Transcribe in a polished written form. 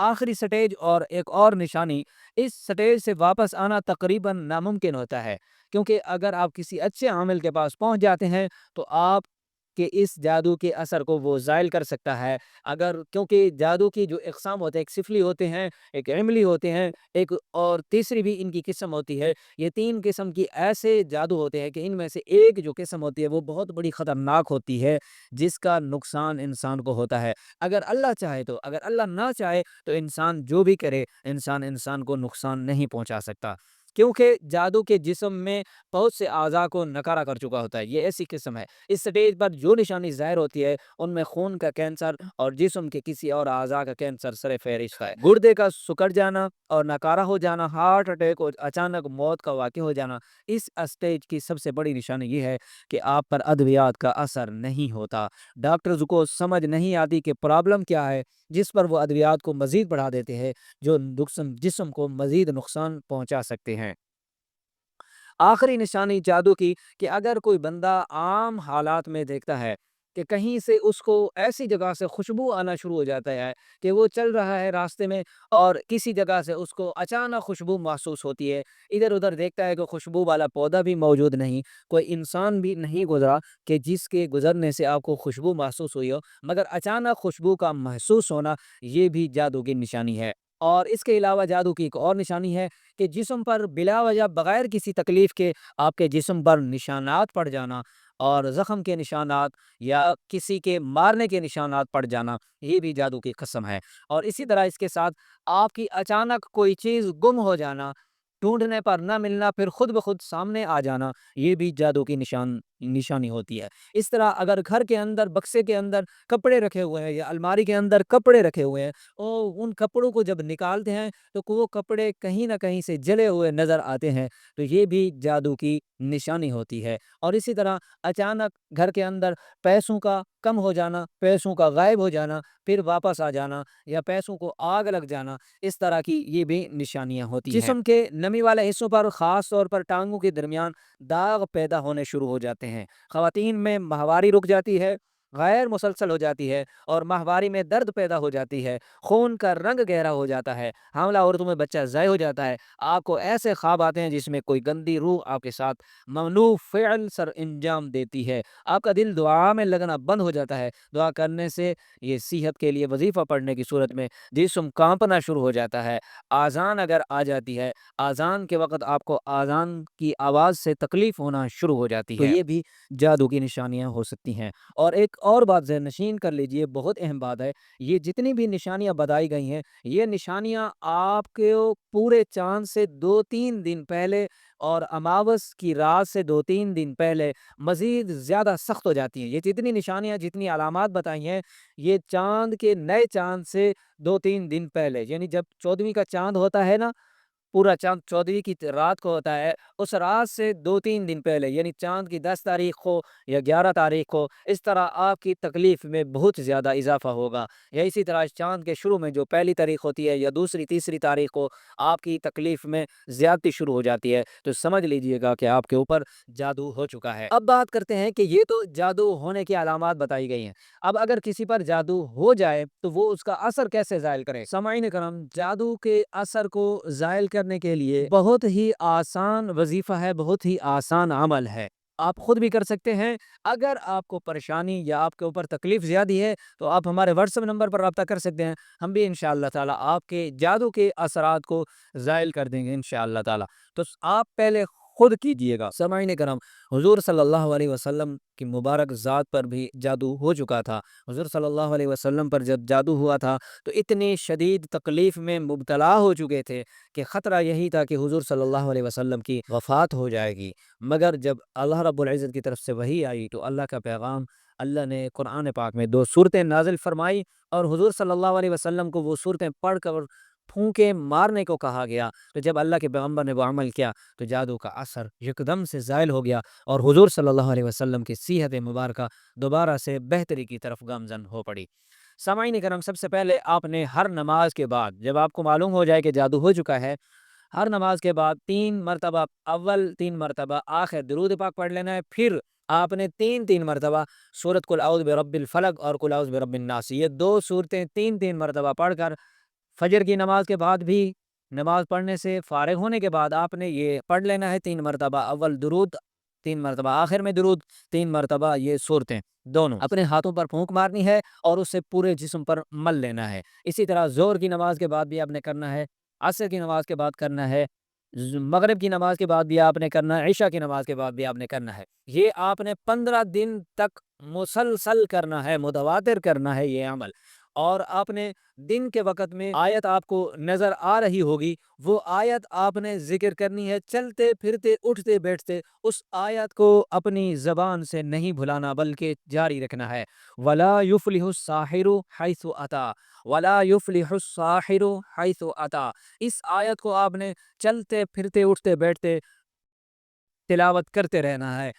آخری سٹیج اور ایک اور نشانی، اس سٹیج سے واپس آنا تقریباً ناممکن ہوتا ہے، کیونکہ اگر آپ کسی اچھے عامل کے پاس پہنچ جاتے ہیں تو آپ کہ اس جادو کے اثر کو وہ زائل کر سکتا ہے۔ اگر کیونکہ جادو کی جو اقسام ہوتے ہیں، ایک سفلی ہوتے ہیں، ایک عملی ہوتے ہیں، ایک اور تیسری بھی ان کی قسم ہوتی ہے۔ یہ تین قسم کی ایسے جادو ہوتے ہیں کہ ان میں سے ایک جو قسم ہوتی ہے وہ بہت بڑی خطرناک ہوتی ہے، جس کا نقصان انسان کو ہوتا ہے اگر اللہ چاہے تو۔ اگر اللہ نہ چاہے تو انسان جو بھی کرے، انسان کو نقصان نہیں پہنچا سکتا، کیونکہ جادو کے جسم میں بہت سے اعضاء کو نکارہ کر چکا ہوتا ہے۔ یہ ایسی قسم ہے، اس سٹیج پر جو نشانی ظاہر ہوتی ہے ان میں خون کا کینسر اور جسم کے کسی اور اعضاء کا کینسر سر فہرست ہے۔ گردے کا سکڑ جانا اور ناکارہ ہو جانا، ہارٹ اٹیک اور اچانک موت کا واقع ہو جانا۔ اس اسٹیج کی سب سے بڑی نشانی یہ ہے کہ آپ پر ادویات کا اثر نہیں ہوتا، ڈاکٹرز کو سمجھ نہیں آتی کہ پرابلم کیا ہے، جس پر وہ ادویات کو مزید بڑھا دیتے ہیں جو جسم کو مزید نقصان پہنچا سکتے ہیں۔ آخری نشانی جادو کی کہ اگر کوئی بندہ عام حالات میں دیکھتا ہے کہ کہیں سے اس کو ایسی جگہ سے خوشبو آنا شروع ہو جاتا ہے کہ وہ چل رہا ہے راستے میں اور کسی جگہ سے اس کو اچانک خوشبو محسوس ہوتی ہے، ادھر ادھر دیکھتا ہے کہ خوشبو والا پودا بھی موجود نہیں، کوئی انسان بھی نہیں گزرا کہ جس کے گزرنے سے آپ کو خوشبو محسوس ہوئی ہو، مگر اچانک خوشبو کا محسوس ہونا یہ بھی جادو کی نشانی ہے۔ اور اس کے علاوہ جادو کی ایک اور نشانی ہے کہ جسم پر بلا وجہ بغیر کسی تکلیف کے آپ کے جسم پر نشانات پڑ جانا اور زخم کے نشانات یا کسی کے مارنے کے نشانات پڑ جانا، یہ بھی جادو کی قسم ہے۔ اور اسی طرح اس کے ساتھ آپ کی اچانک کوئی چیز گم ہو جانا، ڈھونڈنے پر نہ ملنا، پھر خود بخود سامنے آ جانا، یہ بھی جادو کی نشانی ہوتی ہے۔ اس طرح اگر گھر کے اندر بکسے کے اندر کپڑے رکھے ہوئے ہیں یا الماری کے اندر کپڑے رکھے ہوئے ہیں اور ان کپڑوں کو جب نکالتے ہیں تو وہ کپڑے کہیں نہ کہیں سے جلے ہوئے نظر آتے ہیں، تو یہ بھی جادو کی نشانی ہوتی ہے۔ اور اسی طرح اچانک گھر کے اندر پیسوں کا کم ہو جانا، پیسوں کا غائب ہو جانا، پھر واپس آ جانا، یا پیسوں کو آگ لگ جانا، اس طرح کی یہ بھی نشانیاں ہوتی ہیں۔ جسم کے نمی والے حصوں پر خاص طور پر ٹانگوں کے درمیان داغ پیدا ہونے شروع ہو جاتے ہیں، خواتین میں ماہواری رک جاتی ہے، غیر مسلسل ہو جاتی ہے اور ماہواری میں درد پیدا ہو جاتی ہے، خون کا رنگ گہرا ہو جاتا ہے، حاملہ عورتوں میں بچہ ضائع ہو جاتا ہے، آپ کو ایسے خواب آتے ہیں جس میں کوئی گندی روح آپ کے ساتھ ممنوع فعل سر انجام دیتی ہے، آپ کا دل دعا میں لگنا بند ہو جاتا ہے، دعا کرنے سے یہ صحت کے لیے وظیفہ پڑھنے کی صورت میں جسم کانپنا شروع ہو جاتا ہے، آذان اگر آ جاتی ہے، آذان کے وقت آپ کو آذان کی آواز سے تکلیف ہونا شروع ہو جاتی ہے، تو یہ بھی جادو کی نشانیاں ہو سکتی ہیں۔ اور ایک اور بات ذہن نشین کر لیجئے، بہت اہم بات ہے، یہ جتنی بھی نشانیاں بتائی گئی ہیں یہ نشانیاں آپ کے پورے چاند سے 2-3 دن پہلے اور اماوس کی رات سے 2-3 دن پہلے مزید زیادہ سخت ہو جاتی ہیں۔ یہ جتنی نشانیاں، جتنی علامات بتائی ہیں، یہ چاند کے نئے چاند سے 2-3 دن پہلے، یعنی جب 14ویں کا چاند ہوتا ہے نا، پورا چاند 14ویں کی رات کو ہوتا ہے، اس رات سے 2-3 دن پہلے، یعنی چاند کی 10 تاریخ کو یا 11 تاریخ کو، اس طرح آپ کی تکلیف میں بہت زیادہ اضافہ ہوگا، یا اسی طرح چاند کے شروع میں جو پہلی تاریخ ہوتی ہے یا دوسری تیسری تاریخ کو آپ کی تکلیف میں زیادتی شروع ہو جاتی ہے، تو سمجھ لیجئے گا کہ آپ کے اوپر جادو ہو چکا ہے۔ اب بات کرتے ہیں کہ یہ تو جادو ہونے کی علامات بتائی گئی ہیں، اب اگر کسی پر جادو ہو جائے تو وہ اس کا اثر کیسے زائل کرے؟ سامعین کرام، جادو کے اثر کو زائل کرنے کے لیے بہت ہی آسان وظیفہ ہے، بہت ہی آسان عمل ہے، آپ خود بھی کر سکتے ہیں۔ اگر آپ کو پریشانی یا آپ کے اوپر تکلیف زیادہ ہے تو آپ ہمارے واٹس ایپ نمبر پر رابطہ کر سکتے ہیں، ہم بھی انشاءاللہ تعالی آپ کے جادو کے اثرات کو زائل کر دیں گے انشاءاللہ تعالی۔ تو آپ پہلے خود کیجئے گا۔ سامعین کرام، حضور صلی اللہ علیہ وسلم کی مبارک ذات پر بھی جادو ہو چکا تھا۔ حضور صلی اللہ علیہ وسلم پر جب جادو ہوا تھا تو اتنی شدید تکلیف میں مبتلا ہو چکے تھے کہ خطرہ یہی تھا کہ حضور صلی اللہ علیہ وسلم کی وفات ہو جائے گی، مگر جب اللہ رب العزت کی طرف سے وحی آئی تو اللہ کا پیغام، اللہ نے قرآن پاک میں 2 سورتیں نازل فرمائی اور حضور صلی اللہ علیہ وسلم کو وہ سورتیں پڑھ کر پھونکے مارنے کو کہا گیا، تو جب اللہ کے پیغمبر نے وہ عمل کیا تو جادو کا اثر یکدم سے زائل ہو گیا اور حضور صلی اللہ علیہ وسلم کی صحت مبارکہ دوبارہ سے بہتری کی طرف گامزن ہو پڑی۔ سامعین کرام، سب سے پہلے آپ نے ہر نماز کے بعد، جب آپ کو معلوم ہو جائے کہ جادو ہو چکا ہے، ہر نماز کے بعد 3 مرتبہ، اول 3 مرتبہ آخر درود پاک پڑھ لینا ہے، پھر آپ نے 3 مرتبہ سورۃ قل اعوذ برب الفلق اور قل اعوذ برب الناس، یہ 2 سورتیں 3 مرتبہ پڑھ کر فجر کی نماز کے بعد بھی نماز پڑھنے سے فارغ ہونے کے بعد آپ نے یہ پڑھ لینا ہے 3 مرتبہ اول درود، 3 مرتبہ آخر میں درود، 3 مرتبہ یہ صورتیں دونوں اپنے ہاتھوں پر پھونک مارنی ہے اور اسے پورے جسم پر مل لینا ہے۔ اسی طرح زہر کی نماز کے بعد بھی آپ نے کرنا ہے، عصر کی نماز کے بعد کرنا ہے، مغرب کی نماز کے بعد بھی آپ نے کرنا ہے، عشاء کی نماز کے بعد بھی آپ نے کرنا ہے۔ یہ آپ نے 15 دن تک مسلسل کرنا ہے، متواتر کرنا ہے یہ عمل۔ اور آپ نے دن کے وقت میں آیت آپ کو نظر آ رہی ہوگی، وہ آیت آپ نے ذکر کرنی ہے، چلتے پھرتے اٹھتے بیٹھتے اس آیت کو اپنی زبان سے نہیں بھلانا بلکہ جاری رکھنا ہے۔ وَلَا يُفْلِحُ السَّاحِرُ حَيْثُ أَتَى وَلَا يُفْلِحُ السَّاحِرُ حَيْثُ أَتَى، اس آیت کو آپ نے چلتے پھرتے اٹھتے بیٹھتے تلاوت کرتے رہنا ہے۔